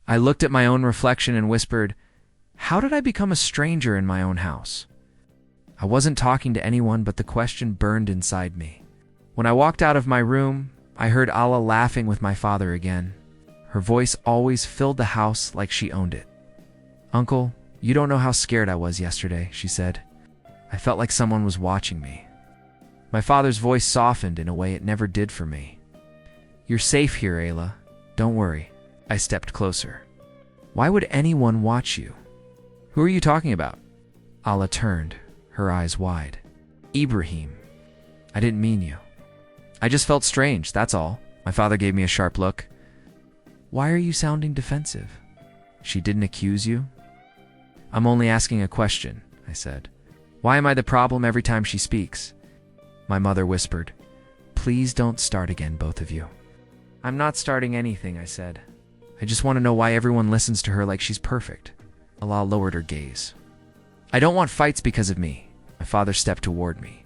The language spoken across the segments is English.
I looked at my own reflection and whispered, "How did I become a stranger in my own house?" I wasn't talking to anyone, but the question burned inside me. When I walked out of my room, I heard Allah laughing with my father again. Her voice always filled the house like she owned it. "Uncle, you don't know how scared I was yesterday," she said. "I felt like someone was watching me." My father's voice softened in a way it never did for me. "You're safe here, Ayla. Don't worry." I stepped closer. "Why would anyone watch you? Who are you talking about?" Allah turned, her eyes wide. "Ibrahim. I didn't mean you. I just felt strange, that's all." My father gave me a sharp look. "Why are you sounding defensive? She didn't accuse you?" "I'm only asking a question," I said. "Why am I the problem every time she speaks?" My mother whispered, "Please don't start again, both of you." "I'm not starting anything," I said. "I just want to know why everyone listens to her like she's perfect." Allah lowered her gaze. "I don't want fights because of me." My father stepped toward me.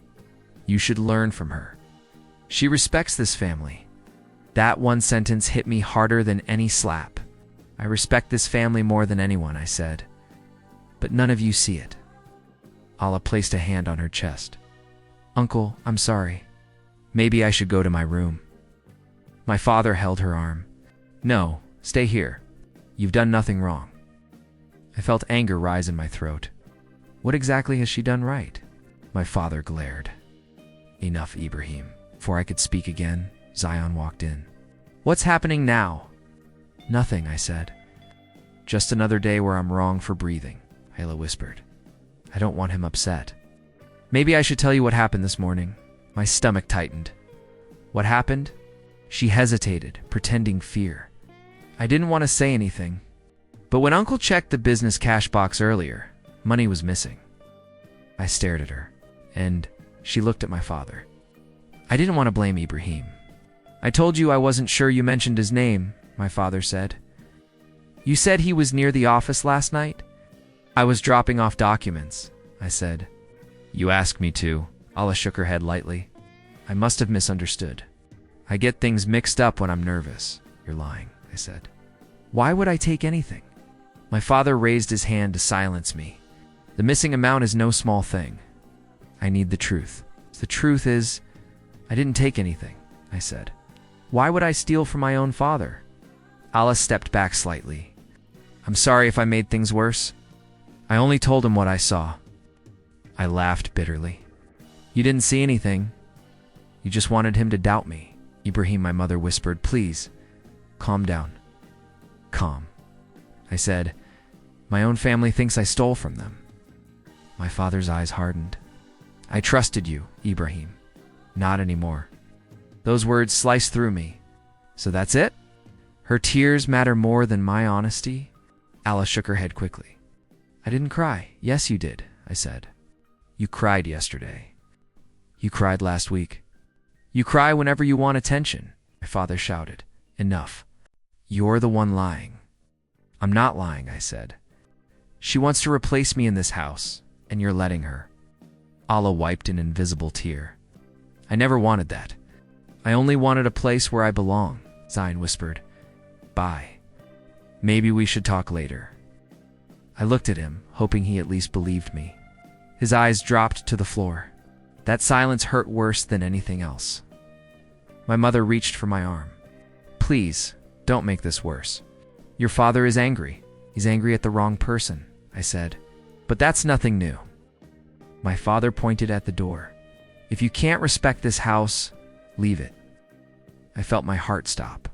"You should learn from her. She respects this family." That one sentence hit me harder than any slap. "I respect this family more than anyone," I said. "But none of you see it." Allah placed a hand on her chest. "Uncle, I'm sorry. Maybe I should go to my room." My father held her arm. "No, stay here. You've done nothing wrong." I felt anger rise in my throat. What exactly has she done right? My father glared. "Enough, Ibrahim." Before I could speak again, Zion walked in. "What's happening now?" "Nothing," I said. "Just another day where I'm wrong for breathing," Ayla whispered. "I don't want him upset." "Maybe I should tell you what happened this morning." My stomach tightened. "What happened?" She hesitated, pretending fear. I didn't want to say anything. But when Uncle checked the business cash box earlier, money was missing. I stared at her, and she looked at my father. I didn't want to blame Ibrahim. "I told you I wasn't sure you mentioned his name," my father said. "You said he was near the office last night?" "I was dropping off documents," I said. "You asked me to." Allah shook her head lightly. "I must have misunderstood. I get things mixed up when I'm nervous." "You're lying," I said. "Why would I take anything?" My father raised his hand to silence me. "The missing amount is no small thing. I need the truth." "The truth is, I didn't take anything," I said. "Why would I steal from my own father?" Allah stepped back slightly. "I'm sorry if I made things worse. I only told him what I saw." I laughed bitterly. "You didn't see anything. You just wanted him to doubt me." "Ibrahim," my mother whispered, "please, calm down." "Calm," I said. "My own family thinks I stole from them." My father's eyes hardened. "I trusted you, Ibrahim. Not anymore." Those words sliced through me. "So that's it? Her tears matter more than my honesty?" Allah shook her head quickly. "I didn't cry." "Yes, you did," I said. "You cried yesterday. You cried last week. You cry whenever you want attention." My father shouted. "Enough. You're the one lying." "I'm not lying," I said. "She wants to replace me in this house, and you're letting her." Allah wiped an invisible tear. "I never wanted that. I only wanted a place where I belong," Zion whispered. "Bye. Maybe we should talk later." I looked at him, hoping he at least believed me. His eyes dropped to the floor. That silence hurt worse than anything else. My mother reached for my arm. "Please, don't make this worse. Your father is angry. He's angry at the wrong person," I said. "But that's nothing new." My father pointed at the door. "If you can't respect this house, leave it." I felt my heart stop.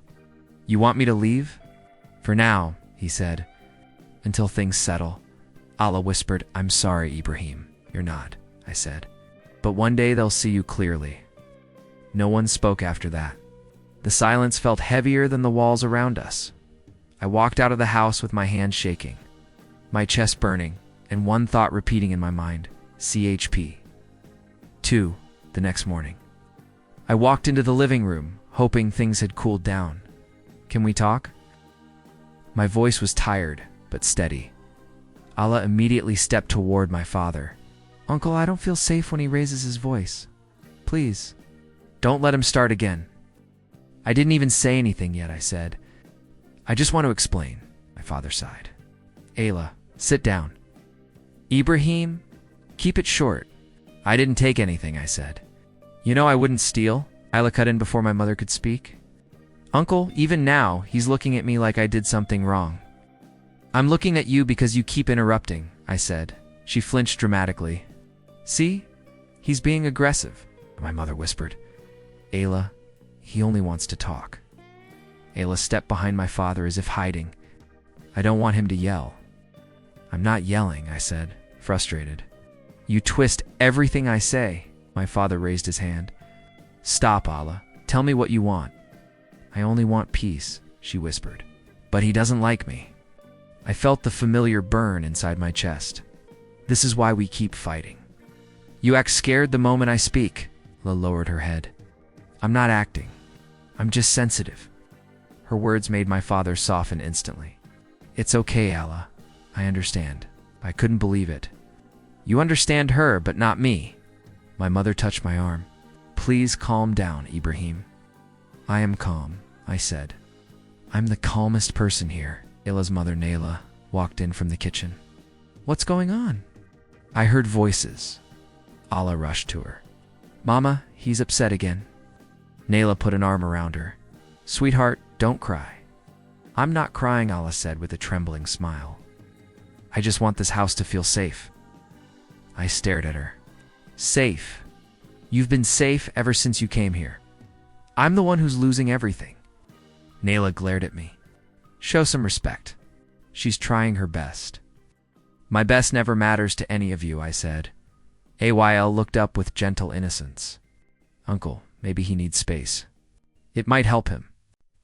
"You want me to leave?" "For now," he said. "Until things settle." Allah whispered, "I'm sorry, Ibrahim. You're not," I said. "But one day they'll see you clearly." No one spoke after that. The silence felt heavier than the walls around us. I walked out of the house with my hands shaking, my chest burning, and one thought repeating in my mind, CHP. 2. The next morning. I walked into the living room, hoping things had cooled down. "Can we talk?" My voice was tired, but steady. Allah immediately stepped toward my father. "Uncle, I don't feel safe when he raises his voice. Please, don't let him start again." I didn't even say anything yet, I said. "I just want to explain." My father sighed. Ayla, sit down. Ibrahim, keep it short. I didn't take anything, I said. You know I wouldn't steal, Ayla cut in before my mother could speak. Uncle, even now, he's looking at me like I did something wrong. I'm looking at you because you keep interrupting, I said. She flinched dramatically. See? He's being aggressive, my mother whispered. Ayla, he only wants to talk. Ayla stepped behind my father as if hiding. I don't want him to yell. I'm not yelling, I said, frustrated. You twist everything I say, my father raised his hand. Stop, Ayla. Tell me what you want. I only want peace, she whispered. But he doesn't like me. I felt the familiar burn inside my chest. This is why we keep fighting. You act scared the moment I speak, Ayla lowered her head. I'm not acting. I'm just sensitive. Her words made my father soften instantly. It's okay, Ayla. I understand. I couldn't believe it. You understand her, but not me. My mother touched my arm. Please calm down, Ibrahim. I am calm, I said. I'm the calmest person here. Ayla's mother, Nayla, walked in from the kitchen. What's going on? I heard voices. Ayla rushed to her. Mama, he's upset again. Nayla put an arm around her. Sweetheart, don't cry. I'm not crying, Ayla said with a trembling smile. I just want this house to feel safe. I stared at her. Safe? You've been safe ever since you came here. I'm the one who's losing everything. Nayla glared at me. Show some respect. She's trying her best. My best never matters to any of you, I said. Ayla looked up with gentle innocence. Uncle, maybe he needs space. It might help him.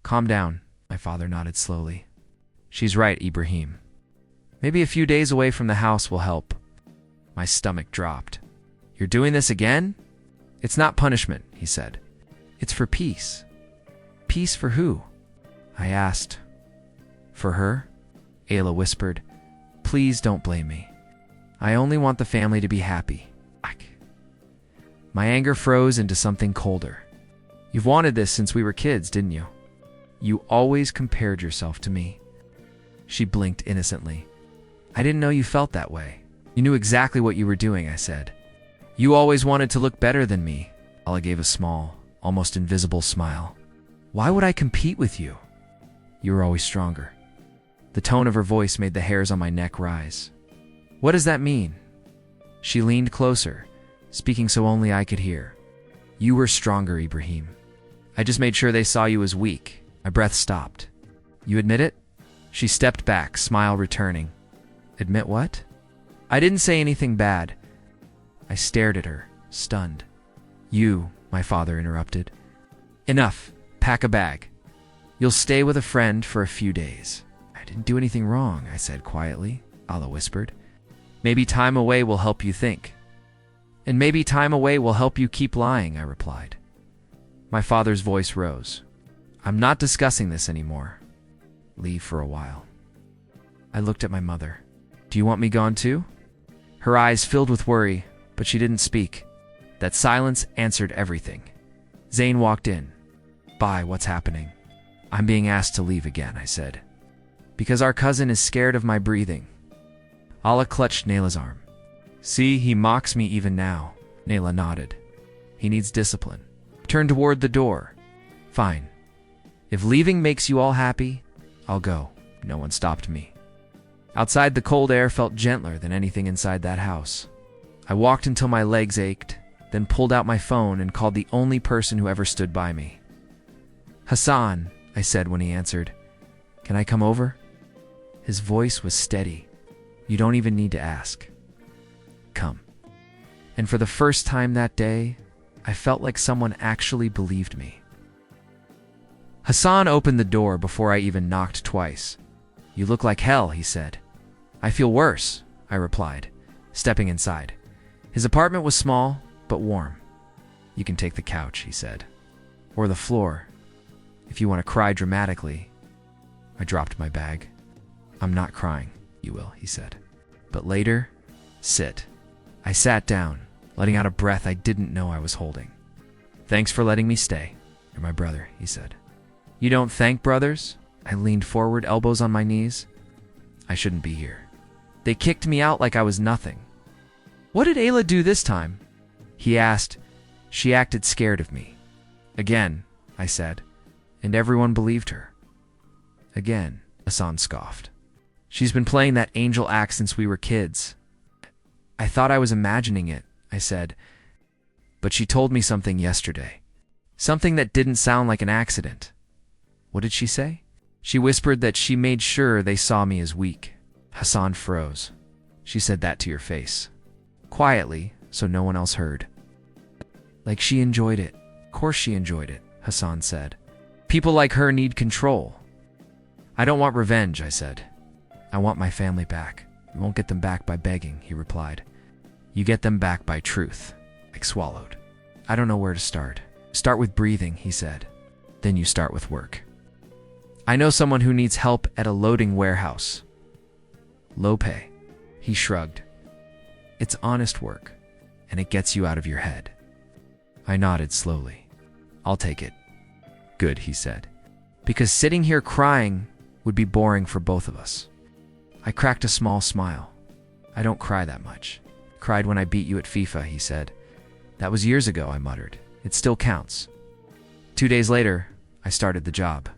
Calm down, my father nodded slowly. She's right, Ibrahim. Maybe a few days away from the house will help. My stomach dropped. You're doing this again? It's not punishment, he said. It's for peace. Peace for who? I asked. For her? Ayla whispered. Please don't blame me. I only want the family to be happy. My anger froze into something colder. You've wanted this since we were kids, didn't you? You always compared yourself to me. She blinked innocently. I didn't know you felt that way. You knew exactly what you were doing, I said. You always wanted to look better than me. Ayla gave a small, almost invisible smile. Why would I compete with you? You were always stronger. The tone of her voice made the hairs on my neck rise. What does that mean? She leaned closer, speaking so only I could hear. You were stronger, Ibrahim. I just made sure they saw you as weak. My breath stopped. You admit it? She stepped back, smile returning. Admit what? I didn't say anything bad. I stared at her, stunned. You, my father interrupted. Enough. Pack a bag. You'll stay with a friend for a few days. I didn't do anything wrong, I said quietly, Ayla whispered. Maybe time away will help you think. And maybe time away will help you keep lying, I replied. My father's voice rose. I'm not discussing this anymore. Leave for a while. I looked at my mother. Do you want me gone too? Her eyes filled with worry, but she didn't speak. That silence answered everything. Zane walked in. Bye, what's happening? I'm being asked to leave again, I said. Because our cousin is scared of my breathing. Ayla clutched Nayla's arm. See, he mocks me even now. Nayla nodded. He needs discipline. Turned toward the door. Fine. If leaving makes you all happy, I'll go. No one stopped me. Outside, the cold air felt gentler than anything inside that house. I walked until my legs ached, then pulled out my phone and called the only person who ever stood by me. Hassan, I said when he answered. Can I come over? His voice was steady. You don't even need to ask. Come. And for the first time that day, I felt like someone actually believed me. Hassan opened the door before I even knocked twice. You look like hell, he said. I feel worse, I replied, stepping inside. His apartment was small, but warm. You can take the couch, he said. Or the floor. If you want to cry dramatically. I dropped my bag. I'm not crying, you will, he said. But later, sit. I sat down, letting out a breath I didn't know I was holding. Thanks for letting me stay. You're my brother, he said. You don't thank brothers? I leaned forward, elbows on my knees. I shouldn't be here. They kicked me out like I was nothing. What did Ayla do this time? He asked. She acted scared of me. Again, I said, and everyone believed her. Again, Hassan scoffed. She's been playing that angel act since we were kids. I thought I was imagining it, I said, but she told me something yesterday. Something that didn't sound like an accident. What did she say? She whispered that she made sure they saw me as weak. Hassan froze. She said that to your face. Quietly, so no one else heard. Like she enjoyed it. Of course she enjoyed it, Hassan said. People like her need control. I don't want revenge, I said. I want my family back. You won't get them back by begging, he replied. You get them back by truth. I swallowed. I don't know where to start. Start with breathing, he said. Then you start with work. I know someone who needs help at a loading warehouse. Low pay. He shrugged. It's honest work, and it gets you out of your head. I nodded slowly. I'll take it. Good, he said. Because sitting here crying would be boring for both of us. I cracked a small smile. I don't cry that much. Cried when I beat you at FIFA, he said. That was years ago, I muttered. It still counts. 2 days later, I started the job.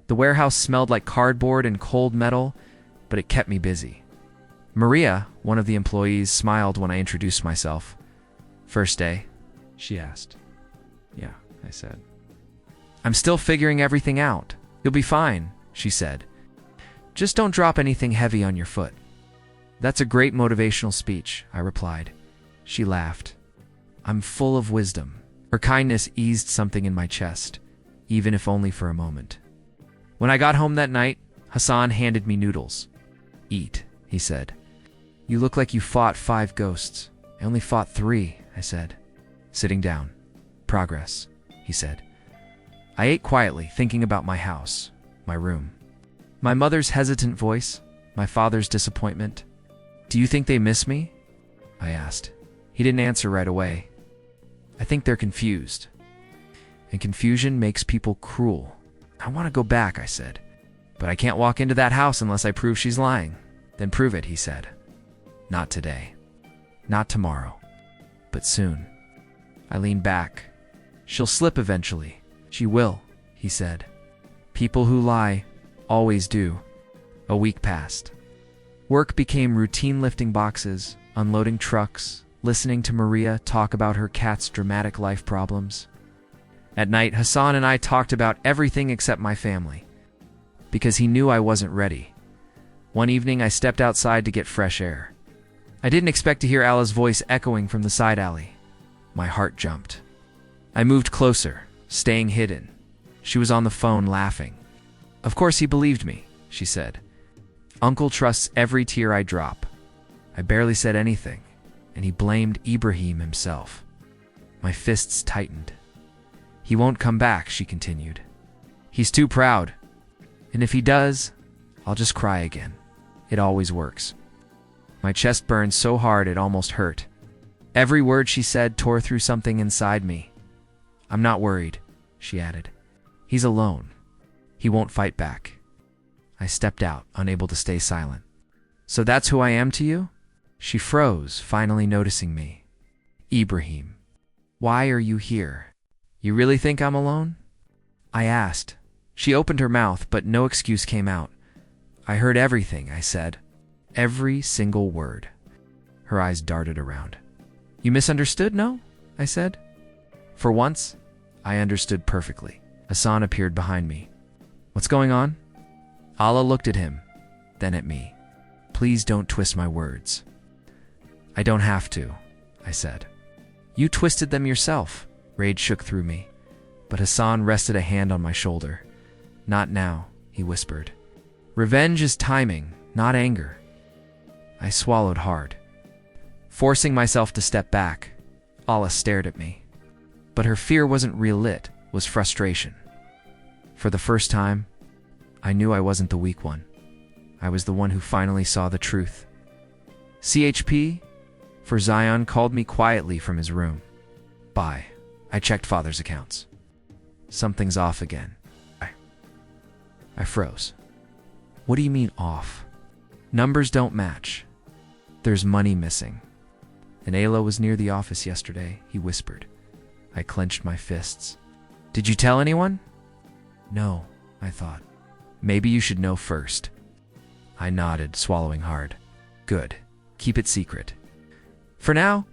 The warehouse smelled like cardboard and cold metal, but it kept me busy. Maria, one of the employees, smiled when I introduced myself. First day? She asked. Yeah, I said. I'm still figuring everything out. You'll be fine, she said. Just don't drop anything heavy on your foot. That's a great motivational speech, I replied. She laughed. I'm full of wisdom. Her kindness eased something in my chest, even if only for a moment. When I got home that night, Hassan handed me noodles. Eat, he said. You look like you fought 5 ghosts. I only fought 3, I said. Sitting down. Progress, he said. I ate quietly, thinking about my house, my room. My mother's hesitant voice, my father's disappointment. Do you think they miss me? I asked. He didn't answer right away. I think they're confused. And confusion makes people cruel. I want to go back, I said. But I can't walk into that house unless I prove she's lying. Then prove it, he said. Not today. Not tomorrow. But soon. I leaned back. She'll slip eventually. She will, he said. People who lie always do. A week passed. Work became routine, lifting boxes, unloading trucks, listening to Maria talk about her cat's dramatic life problems. At night, Hassan and I talked about everything except my family, because he knew I wasn't ready. One evening, I stepped outside to get fresh air. I didn't expect to hear Allah's voice echoing from the side alley. My heart jumped. I moved closer, staying hidden. She was on the phone, laughing. Of course he believed me, she said. Uncle trusts every tear I drop. I barely said anything, and he blamed Ibrahim himself. My fists tightened. He won't come back, she continued. He's too proud. And if he does, I'll just cry again. It always works. My chest burned so hard it almost hurt. Every word she said tore through something inside me. I'm not worried, she added. He's alone. He won't fight back. I stepped out, unable to stay silent. So that's who I am to you? She froze, finally noticing me. Ibrahim, why are you here? You really think I'm alone? I asked. She opened her mouth, but no excuse came out. I heard everything, I said. Every single word. Her eyes darted around. You misunderstood, no? I said. For once, I understood perfectly. Hassan appeared behind me. What's going on? Allah looked at him, then at me. Please don't twist my words. I don't have to, I said. You twisted them yourself. Rage shook through me, but Hassan rested a hand on my shoulder. Not now, he whispered. Revenge is timing, not anger. I swallowed hard. Forcing myself to step back, Allah stared at me. But her fear wasn't real, it was frustration. For the first time, I knew I wasn't the weak one. I was the one who finally saw the truth. CHP, for Zion, called me quietly from his room. Bye. I checked father's accounts. Something's off again. I froze. What do you mean off? Numbers don't match. There's money missing. And Ayla was near the office yesterday, he whispered. I clenched my fists. Did you tell anyone? No, I thought. Maybe you should know first. I nodded, swallowing hard. Good. Keep it secret. For now.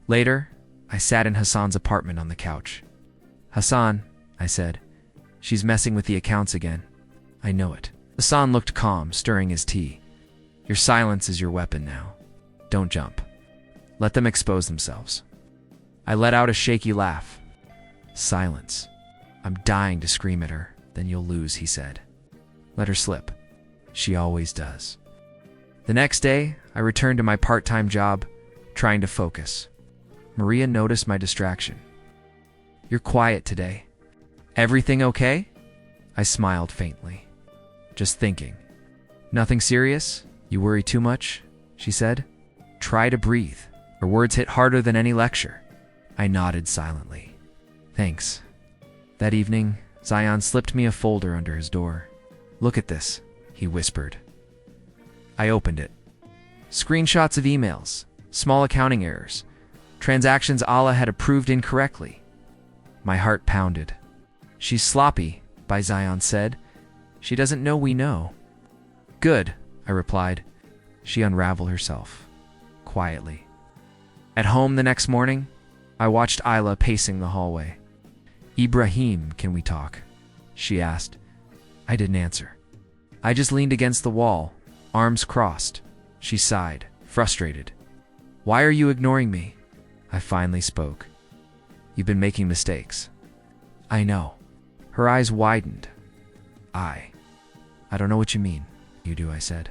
Later, I sat in Hassan's apartment on the couch. Hassan, I said, she's messing with the accounts again. I know it. Hassan looked calm, stirring his tea. Your silence is your weapon now. Don't jump. Let them expose themselves. I let out a shaky laugh. Silence. I'm dying to scream at her. Then you'll lose, he said. Let her slip. She always does. The next day, I returned to my part-time job, trying to focus. Maria noticed my distraction. You're quiet today. Everything okay? I smiled faintly. Just thinking. Nothing serious? You worry too much? She said. Try to breathe. Her words hit harder than any lecture. I nodded silently. Thanks. That evening, Zion slipped me a folder under his door. Look at this, he whispered. I opened it. Screenshots of emails, small accounting errors, transactions Allah had approved incorrectly. My heart pounded. She's sloppy, by Zion said. She doesn't know we know. Good, I replied. She unraveled herself, quietly. At home the next morning, I watched Ayla pacing the hallway. Ibrahim, can we talk? She asked. I didn't answer. I just leaned against the wall, arms crossed. She sighed, frustrated. Why are you ignoring me? I finally spoke. You've been making mistakes. I know. Her eyes widened. I don't know what you mean. You do, I said.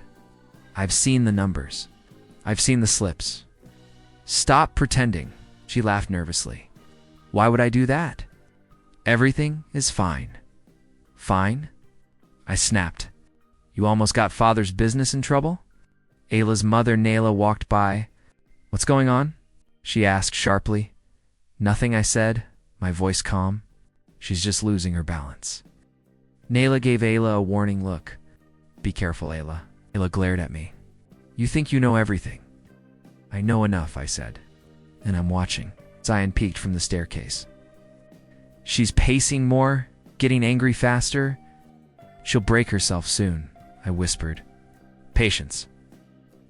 I've seen the numbers. I've seen the slips. Stop pretending, she laughed nervously. Why would I do that? Everything is fine. Fine? I snapped. You almost got father's business in trouble? Ayla's mother, Nayla, walked by. What's going on? She asked sharply. Nothing, I said, my voice calm. She's just losing her balance. Nayla gave Ayla a warning look. Be careful, Ayla. Ayla glared at me. You think you know everything. I know enough, I said. And I'm watching. Zion peeked from the staircase. She's pacing more, getting angry faster. She'll break herself soon, I whispered. Patience.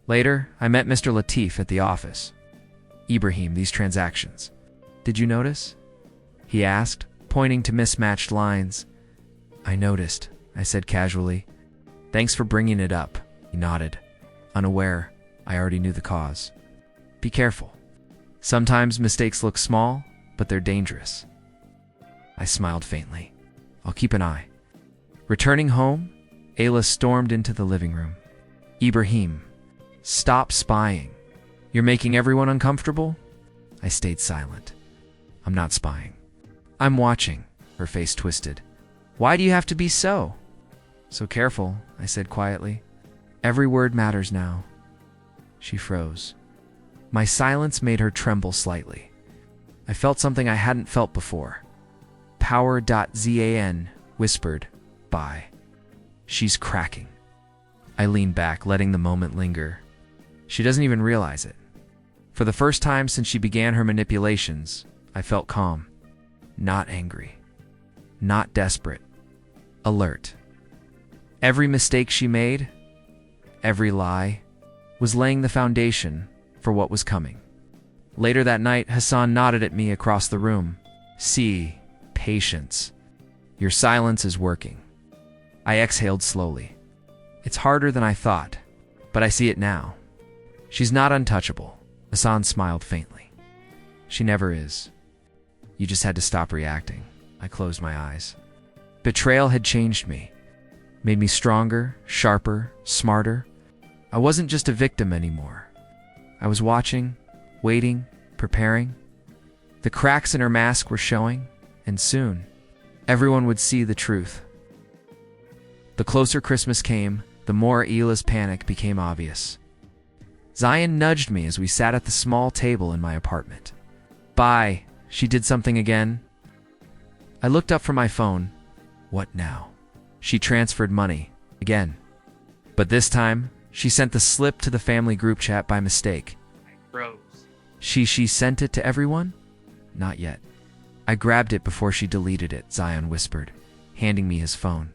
Later, I met Mr. Latif at the office. Ibrahim, these transactions. Did you notice? He asked, pointing to mismatched lines. I noticed, I said casually. Thanks for bringing it up, he nodded. Unaware, I already knew the cause. Be careful. Sometimes mistakes look small, but they're dangerous. I smiled faintly. I'll keep an eye. Returning home, Ayla stormed into the living room. Ibrahim, stop spying. You're making everyone uncomfortable? I stayed silent. I'm not spying. I'm watching, her face twisted. Why do you have to be so? So careful, I said quietly. Every word matters now. She froze. My silence made her tremble slightly. I felt something I hadn't felt before. Power.zan whispered, bye. She's cracking. I leaned back, letting the moment linger. She doesn't even realize it. For the first time since she began her manipulations, I felt calm. Not angry. Not desperate. Alert. Every mistake she made, every lie, was laying the foundation for what was coming. Later that night, Hassan nodded at me across the room. See, patience. Your silence is working. I exhaled slowly. It's harder than I thought, but I see it now. She's not untouchable. Hassan smiled faintly. She never is. You just had to stop reacting. I closed my eyes. Betrayal had changed me. Made me stronger, sharper, smarter. I wasn't just a victim anymore. I was watching, waiting, preparing. The cracks in her mask were showing, and soon, everyone would see the truth. The closer Christmas came, the more Ayla's panic became obvious. Zion nudged me as we sat at the small table in my apartment. Bye, she did something again. I looked up from my phone. What now? She transferred money, again. But this time, She sent the slip to the family group chat by mistake. I froze. She sent it to everyone? Not yet. I grabbed it before she deleted it, Zion whispered, handing me his phone.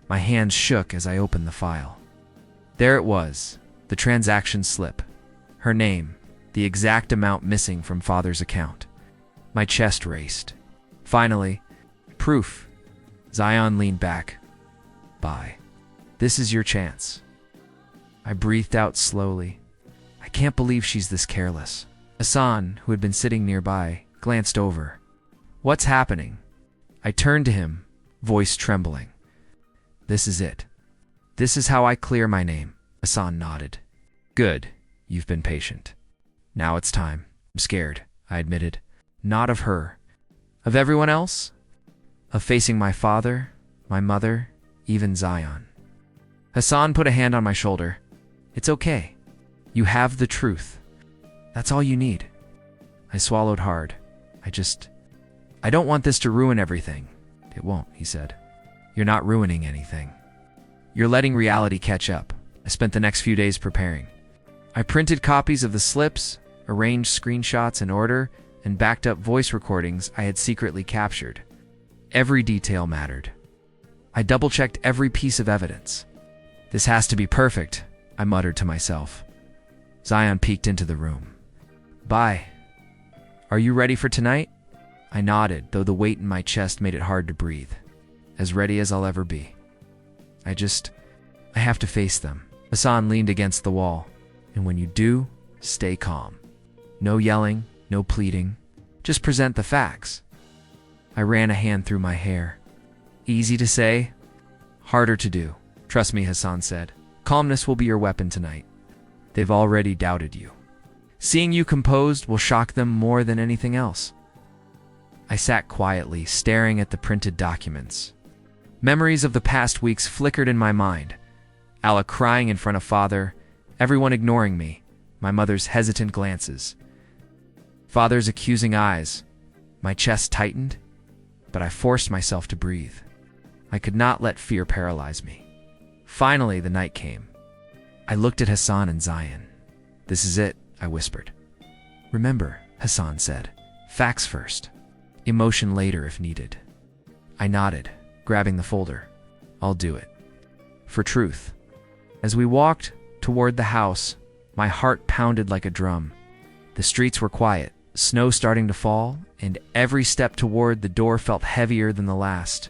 My hands shook as I opened the file. There it was, the transaction slip. Her name, the exact amount missing from father's account. My chest raced. Finally, proof. Zion leaned back. Bye. This is your chance. I breathed out slowly. I can't believe she's this careless. Hassan, who had been sitting nearby, glanced over. What's happening? I turned to him, voice trembling. This is it. This is how I clear my name. Hassan nodded. Good. You've been patient. Now it's time. I'm scared, I admitted. Not of her. Of everyone else? Of facing my father, my mother, even Zion. Hassan put a hand on my shoulder. It's okay. You have the truth. That's all you need. I swallowed hard. I don't want this to ruin everything. It won't, he said. You're not ruining anything. You're letting reality catch up. I spent the next few days preparing. I printed copies of the slips, arranged screenshots in order, and backed up voice recordings I had secretly captured. Every detail mattered. I double-checked every piece of evidence. This has to be perfect, I muttered to myself. Zion peeked into the room. Bye. Are you ready for tonight? I nodded, though the weight in my chest made it hard to breathe. As ready as I'll ever be. I have to face them. Hassan leaned against the wall. And when you do, stay calm. No yelling, no pleading. Just present the facts. I ran a hand through my hair. Easy to say, harder to do. Trust me, Hassan said. Calmness will be your weapon tonight. They've already doubted you. Seeing you composed will shock them more than anything else. I sat quietly, staring at the printed documents. Memories of the past weeks flickered in my mind. Allah crying in front of father, everyone ignoring me, my mother's hesitant glances. Father's accusing eyes. My chest tightened, but I forced myself to breathe. I could not let fear paralyze me. Finally, the night came. I looked at Hassan and Zion. This is it, I whispered. Remember, Hassan said. Facts first. Emotion later if needed. I nodded, grabbing the folder. I'll do it. For truth. As we walked toward the house, my heart pounded like a drum. The streets were quiet, snow starting to fall, and every step toward the door felt heavier than the last.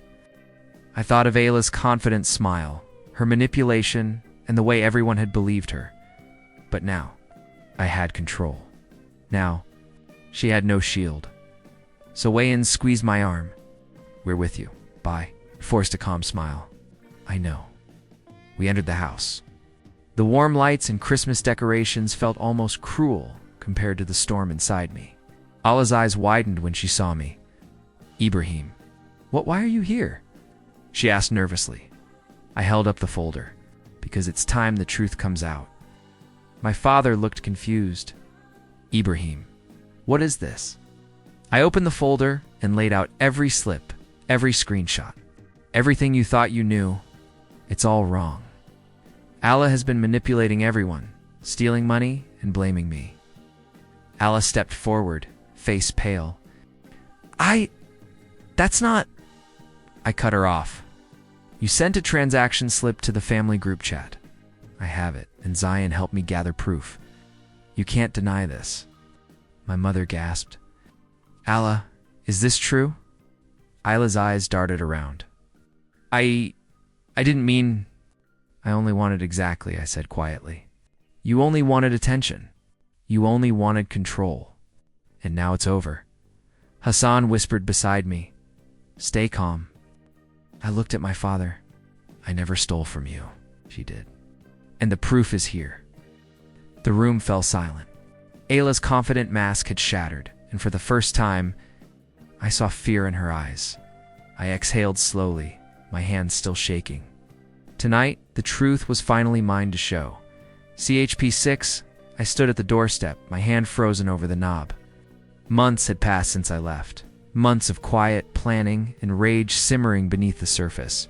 I thought of Ayla's confident smile, her manipulation, and the way everyone had believed her. But now, I had control. Now, she had no shield. So Wayan squeezed my arm. We're with you. Bye. Forced a calm smile. I know. We entered the house. The warm lights and Christmas decorations felt almost cruel compared to the storm inside me. Allah's eyes widened when she saw me. Ibrahim, why are you here? She asked nervously. I held up the folder. Because it's time the truth comes out. My father looked confused. Ibrahim, what is this? I opened the folder and laid out every slip, every screenshot. Everything you thought you knew, it's all wrong. Allah has been manipulating everyone, stealing money and blaming me. Allah stepped forward, face pale. That's not... I cut her off. You sent a transaction slip to the family group chat. I have it, and Zion helped me gather proof. You can't deny this. My mother gasped. Allah, is this true? Isla's eyes darted around. I didn't mean... I only wanted exactly, I said quietly. You only wanted attention. You only wanted control. And now it's over. Hassan whispered beside me. Stay calm. I looked at my father. I never stole from you, she did. And the proof is here. The room fell silent. Ayla's confident mask had shattered, and for the first time, I saw fear in her eyes. I exhaled slowly, my hands still shaking. Tonight, the truth was finally mine to show. CHP 6, I stood at the doorstep, my hand frozen over the knob. Months had passed since I left. Months of quiet planning and rage simmering beneath the surface.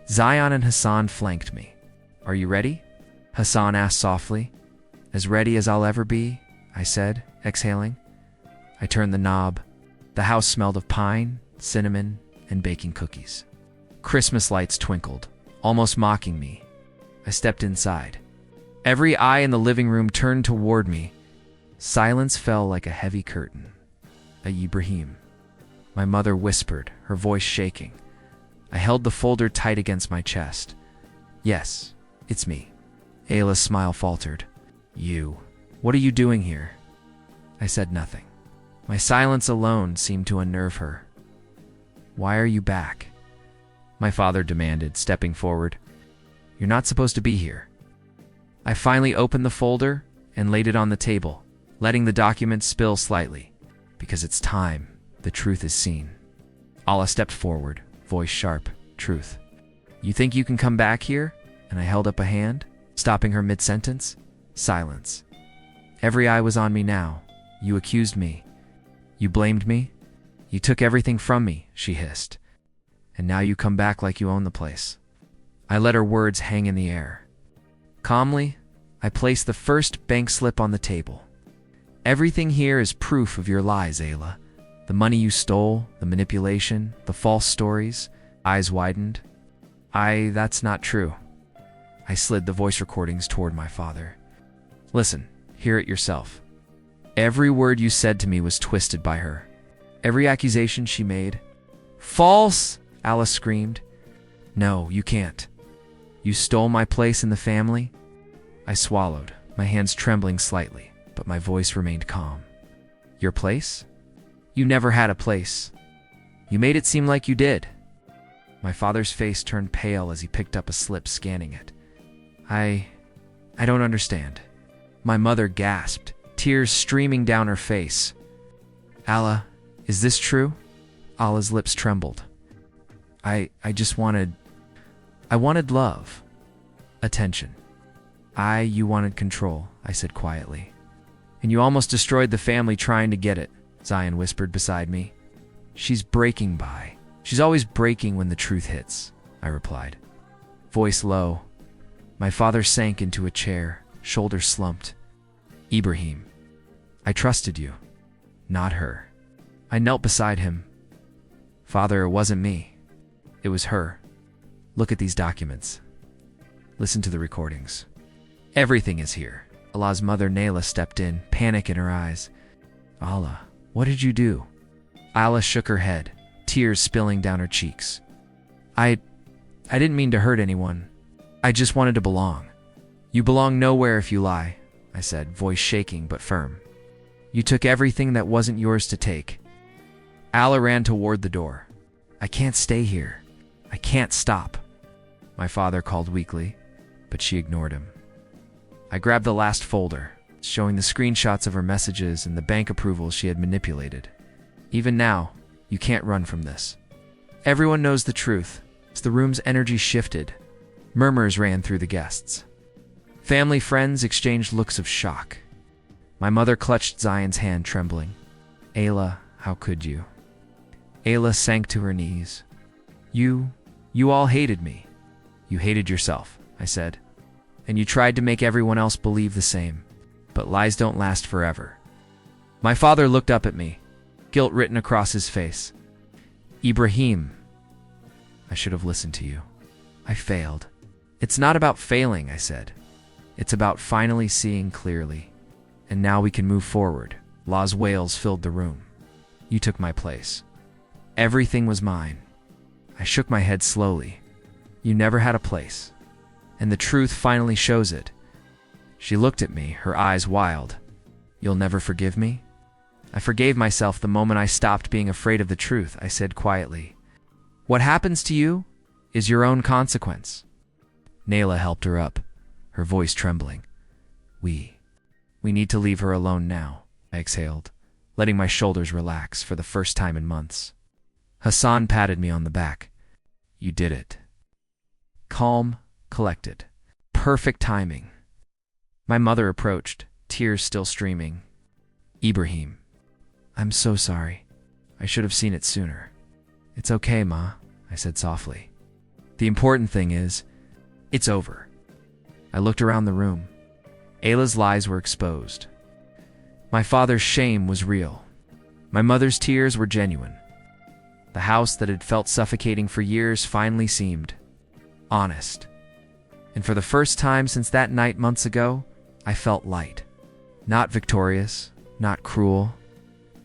Zion and Hassan flanked me. Are you ready? Hassan asked softly. As ready as I'll ever be, I said, exhaling. I turned the knob. The house smelled of pine, cinnamon, and baking cookies. Christmas lights twinkled, almost mocking me. I stepped inside. Every eye in the living room turned toward me. Silence fell like a heavy curtain. Ibrahim. My mother whispered, her voice shaking. I held the folder tight against my chest. Yes, it's me. Ayla's smile faltered. You. What are you doing here? I said nothing. My silence alone seemed to unnerve her. Why are you back? My father demanded, stepping forward. You're not supposed to be here. I finally opened the folder and laid it on the table, letting the document spill slightly. Because it's time, the truth is seen. Allah stepped forward, voice sharp. Truth. You think you can come back here? And I held up a hand, stopping her mid-sentence. Silence. Every eye was on me now. You accused me. You blamed me. You took everything from me, she hissed. And now you come back like you own the place. I let her words hang in the air. Calmly, I placed the first bank slip on the table. Everything here is proof of your lies, Ayla. The money you stole, the manipulation, the false stories. Eyes widened. That's not true. I slid the voice recordings toward my father. Listen, hear it yourself. Every word you said to me was twisted by her. Every accusation she made. False! Alice screamed. No, you can't. You stole my place in the family? I swallowed, my hands trembling slightly, but my voice remained calm. Your place? You never had a place. You made it seem like you did. My father's face turned pale as he picked up a slip, scanning it. I don't understand. My mother gasped, tears streaming down her face. Allah, is this true? Allah's lips trembled. I wanted love. Attention. You wanted control, I said quietly. And you almost destroyed the family trying to get it, Zion whispered beside me. She's breaking by. She's always breaking when the truth hits, I replied. Voice low. My father sank into a chair, shoulders slumped. Ibrahim, I trusted you, not her. I knelt beside him. Father, it wasn't me. It was her. Look at these documents. Listen to the recordings. Everything is here. Allah's mother Nayla stepped in, panic in her eyes. Allah, what did you do? Allah shook her head, tears spilling down her cheeks. I didn't mean to hurt anyone. I just wanted to belong. You belong nowhere if you lie, I said, voice shaking but firm. You took everything that wasn't yours to take. Allah ran toward the door. I can't stay here. I can't stop. My father called weakly, but she ignored him. I grabbed the last folder, showing the screenshots of her messages and the bank approvals she had manipulated. Even now, you can't run from this. Everyone knows the truth. As the room's energy shifted, murmurs ran through the guests. Family friends exchanged looks of shock. My mother clutched Zion's hand, trembling. Ayla, how could you? Ayla sank to her knees. You all hated me. You hated yourself, I said. And you tried to make everyone else believe the same. But lies don't last forever. My father looked up at me, guilt written across his face. Ibrahim, I should have listened to you. I failed. It's not about failing, I said. It's about finally seeing clearly. And now we can move forward. Law's wails filled the room. You took my place. Everything was mine. I shook my head slowly. You never had a place. And the truth finally shows it. She looked at me, her eyes wild. You'll never forgive me? I forgave myself the moment I stopped being afraid of the truth, I said quietly. What happens to you is your own consequence. Nayla helped her up, her voice trembling. We need to leave her alone now, I exhaled, letting my shoulders relax for the first time in months. Hassan patted me on the back. You did it. Calm, collected. Perfect timing. My mother approached, tears still streaming. Ibrahim, I'm so sorry. I should have seen it sooner. It's okay, Ma, I said softly. The important thing is, it's over. I looked around the room. Ayla's lies were exposed. My father's shame was real. My mother's tears were genuine. The house that had felt suffocating for years finally seemed honest. And for the first time since that night months ago, I felt light. Not victorious, not cruel,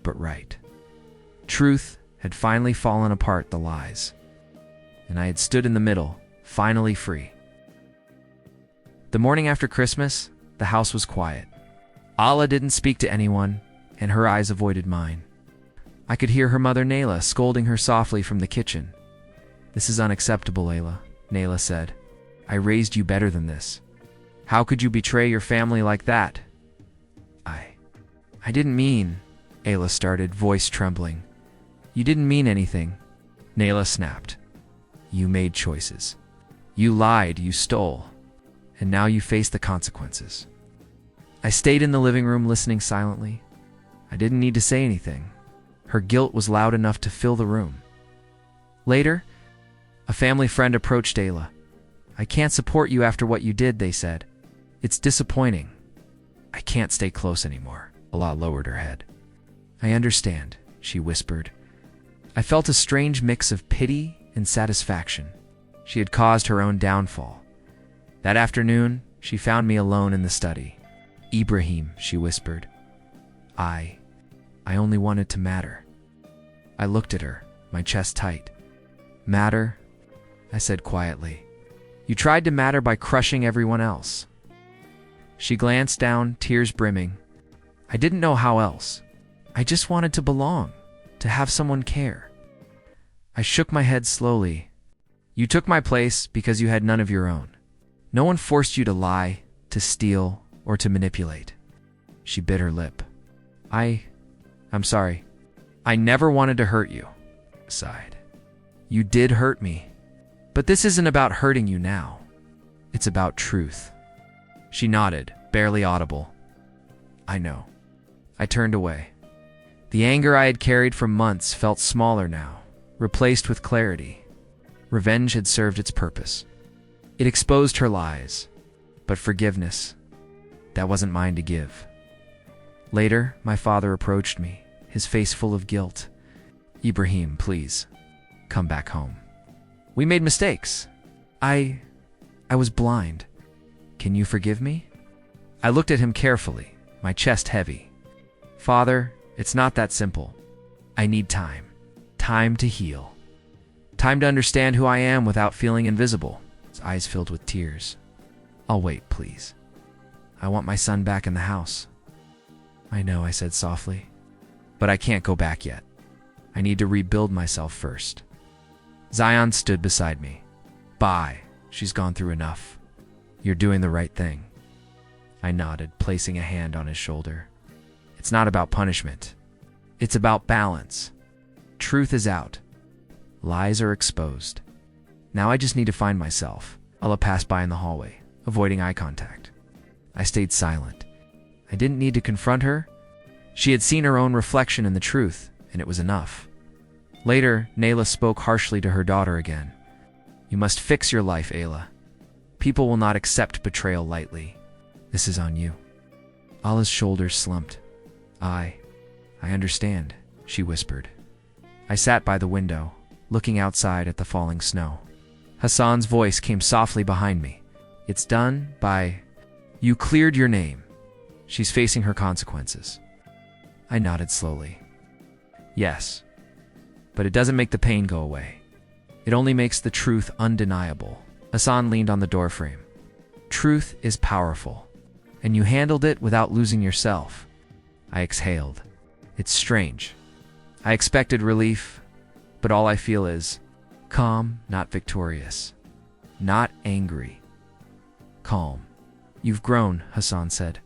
but right. Truth had finally fallen apart the lies. And I had stood in the middle, finally free. The morning after Christmas, the house was quiet. Ala didn't speak to anyone, and her eyes avoided mine. I could hear her mother Nayla scolding her softly from the kitchen. "This is unacceptable, Ayla," Nayla said. "I raised you better than this. How could you betray your family like that?" I didn't mean," Ayla started, voice trembling. "You didn't mean anything," Nayla snapped. "You made choices. You lied, you stole, and now you face the consequences." I stayed in the living room listening silently. I didn't need to say anything. Her guilt was loud enough to fill the room. Later, a family friend approached Ayla. "I can't support you after what you did," they said. "It's disappointing." "I can't stay close anymore." Ala lowered her head. "I understand," she whispered. I felt a strange mix of pity and satisfaction. She had caused her own downfall. That afternoon, she found me alone in the study. "Ibrahim," she whispered. I only wanted to matter." I looked at her, my chest tight. "Matter?" I said quietly. "You tried to matter by crushing everyone else." She glanced down, tears brimming. "I didn't know how else. I just wanted to belong, to have someone care." I shook my head slowly. "You took my place because you had none of your own. No one forced you to lie, to steal, or to manipulate." She bit her lip. I'm sorry. I never wanted to hurt you," I sighed. "You did hurt me. But this isn't about hurting you now. It's about truth." She nodded, barely audible. "I know." I turned away. The anger I had carried for months felt smaller now, replaced with clarity. Revenge had served its purpose. It exposed her lies. But forgiveness, that wasn't mine to give. Later, my father approached me, his face full of guilt. "Ibrahim, please, come back home. We made mistakes. I was blind. Can you forgive me?" I looked at him carefully, my chest heavy. "Father, it's not that simple. I need time. Time to heal. Time to understand who I am without feeling invisible." His eyes filled with tears. "I'll wait, please. I want my son back in the house." "I know," I said softly. "But I can't go back yet. I need to rebuild myself first." Zion stood beside me. "Bye. She's gone through enough. You're doing the right thing." I nodded, placing a hand on his shoulder. "It's not about punishment. It's about balance. Truth is out. Lies are exposed. Now I just need to find myself." Ella passed by in the hallway, avoiding eye contact. I stayed silent. I didn't need to confront her. She had seen her own reflection in the truth, and it was enough. Later, Nayla spoke harshly to her daughter again. "You must fix your life, Ayla. People will not accept betrayal lightly. This is on you." Allah's shoulders slumped. I understand," she whispered. I sat by the window, looking outside at the falling snow. Hassan's voice came softly behind me. "It's done by... You cleared your name. She's facing her consequences." I nodded slowly. "Yes, but it doesn't make the pain go away. It only makes the truth undeniable." Hassan leaned on the doorframe. "Truth is powerful, and you handled it without losing yourself." I exhaled. It's strange. I expected relief, but all I feel is calm, not victorious. Not angry. Calm. "You've grown," Hassan said.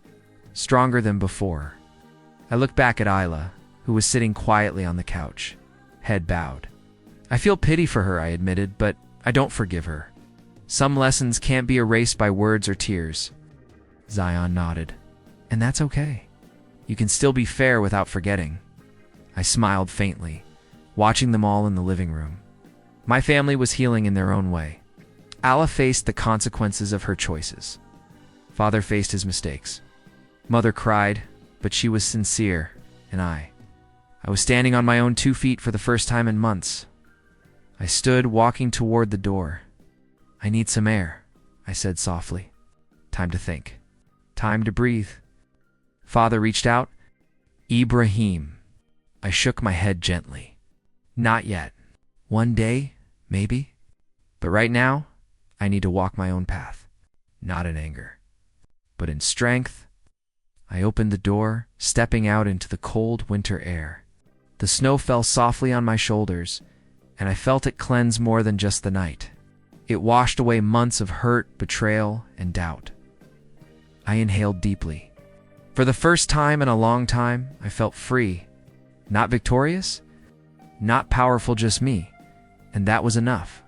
"Stronger than before." I looked back at Ayla, who was sitting quietly on the couch, head bowed. "I feel pity for her," I admitted, "but I don't forgive her. Some lessons can't be erased by words or tears." Zion nodded. "And that's okay. You can still be fair without forgetting." I smiled faintly, watching them all in the living room. My family was healing in their own way. Allah faced the consequences of her choices. Father faced his mistakes. Mother cried, but she was sincere, and I was standing on my own 2 feet for the first time in months. I stood, walking toward the door. "I need some air," I said softly. "Time to think. Time to breathe." Father reached out. "Ibrahim." I shook my head gently. "Not yet. One day, maybe. But right now, I need to walk my own path. Not in anger, but in strength." I opened the door, stepping out into the cold winter air. The snow fell softly on my shoulders, and I felt it cleanse more than just the night. It washed away months of hurt, betrayal, and doubt. I inhaled deeply. For the first time in a long time, I felt free. Not victorious, not powerful, just me. And that was enough.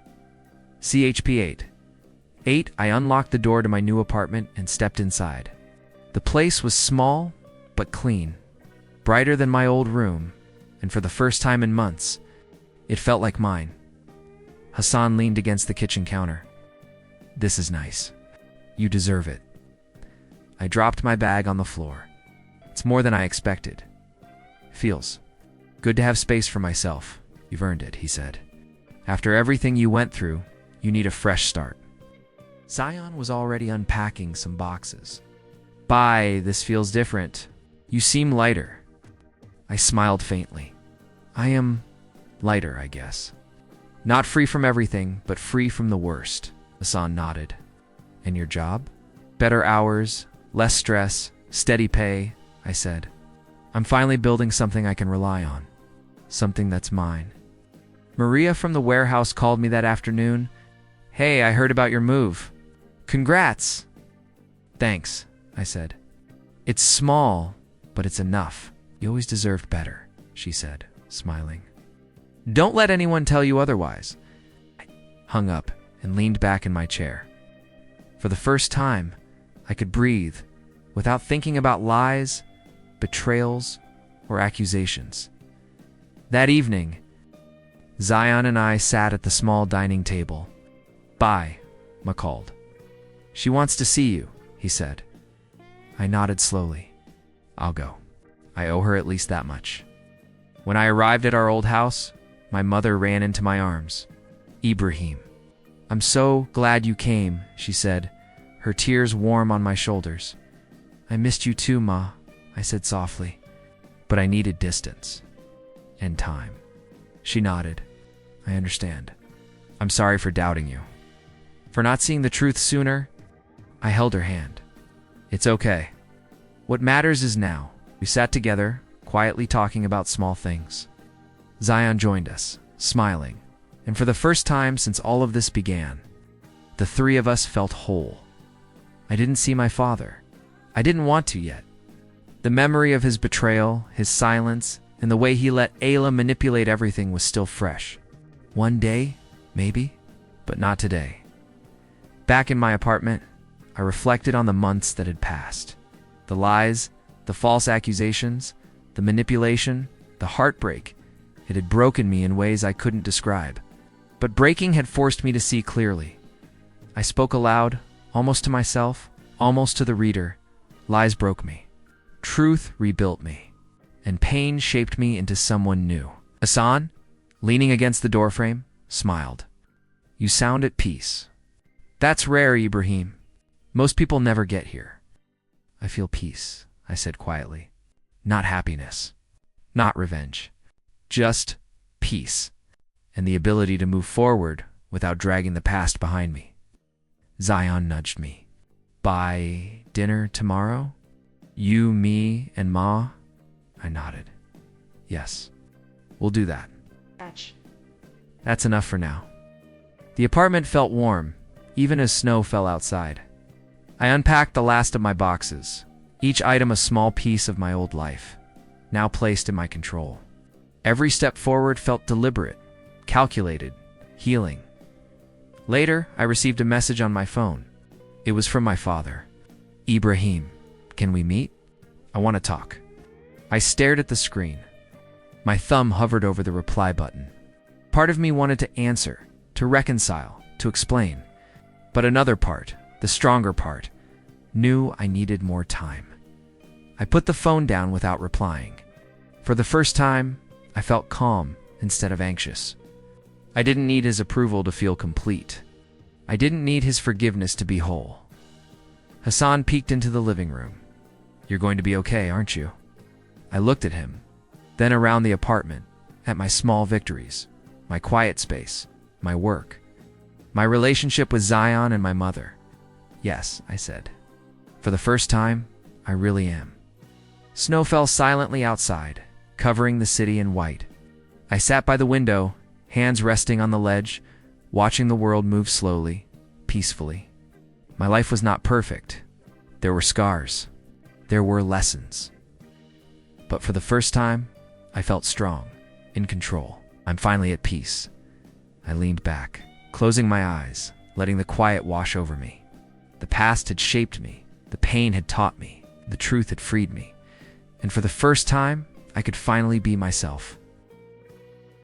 CHP 8. I unlocked the door to my new apartment and stepped inside. The place was small, but clean. Brighter than my old room, and for the first time in months, it felt like mine. Hassan leaned against the kitchen counter. "This is nice. You deserve it." I dropped my bag on the floor. "It's more than I expected. Feels good to have space for myself. You've earned it," he said. "After everything you went through, you need a fresh start." Zion was already unpacking some boxes. "Bye, this feels different. You seem lighter." I smiled faintly. "I am lighter, I guess. Not free from everything, but free from the worst." Hassan nodded. "And your job?" "Better hours, less stress, steady pay," I said. "I'm finally building something I can rely on. Something that's mine." Maria from the warehouse called me that afternoon. "Hey, I heard about your move. Congrats." "Thanks," I said. "It's small, but it's enough. You always deserved better," she said, smiling. "Don't let anyone tell you otherwise." I hung up and leaned back in my chair. For the first time, I could breathe without thinking about lies, betrayals, or accusations. That evening, Zion and I sat at the small dining table. "Bye," Ma called. "She wants to see you," he said. I nodded slowly. "I'll go. I owe her at least that much." When I arrived at our old house, my mother ran into my arms. "Ibrahim, I'm so glad you came," she said, her tears warm on my shoulders. "I missed you too, Ma," I said softly, "but I needed distance and time." She nodded. "I understand. I'm sorry for doubting you. For not seeing the truth sooner." I held her hand. "It's okay. What matters is now." We sat together, quietly talking about small things. Zion joined us, smiling, and for the first time since all of this began, the three of us felt whole. I didn't see my father. I didn't want to yet. The memory of his betrayal, his silence, and the way he let Ayla manipulate everything was still fresh. One day, maybe, but not today. Back in my apartment, I reflected on the months that had passed. The lies, the false accusations, the manipulation, the heartbreak. It had broken me in ways I couldn't describe. But breaking had forced me to see clearly. I spoke aloud, almost to myself, almost to the reader. Lies broke me. Truth rebuilt me. And pain shaped me into someone new. Hassan, leaning against the doorframe, smiled. "You sound at peace." "That's rare, Ibrahim. Most people never get here." "I feel peace," I said quietly. "Not happiness. Not revenge. Just peace. And the ability to move forward without dragging the past behind me." Zion nudged me. "By dinner tomorrow? You, me, and Ma?" I nodded. "Yes, we'll do that." That's enough for now. The apartment felt warm, even as snow fell outside. I unpacked the last of my boxes, each item a small piece of my old life, now placed in my control. Every step forward felt deliberate, calculated, healing. Later, I received a message on my phone. It was from my father. "Ibrahim, can we meet? I want to talk." I stared at the screen. My thumb hovered over the reply button. Part of me wanted to answer, to reconcile, to explain. But another part, the stronger part, knew I needed more time. I put the phone down without replying. For the first time, I felt calm instead of anxious. I didn't need his approval to feel complete. I didn't need his forgiveness to be whole. Hassan peeked into the living room. "You're going to be okay, aren't you?" I looked at him, then around the apartment, at my small victories, my quiet space, my work, my relationship with Zion and my mother. "Yes," I said. "For the first time, I really am." Snow fell silently outside, covering the city in white. I sat by the window, hands resting on the ledge, watching the world move slowly, peacefully. My life was not perfect. There were scars. There were lessons. But for the first time, I felt strong, in control. I'm finally at peace. I leaned back, closing my eyes, letting the quiet wash over me. The past had shaped me. The pain had taught me. The truth had freed me. And for the first time, I could finally be myself.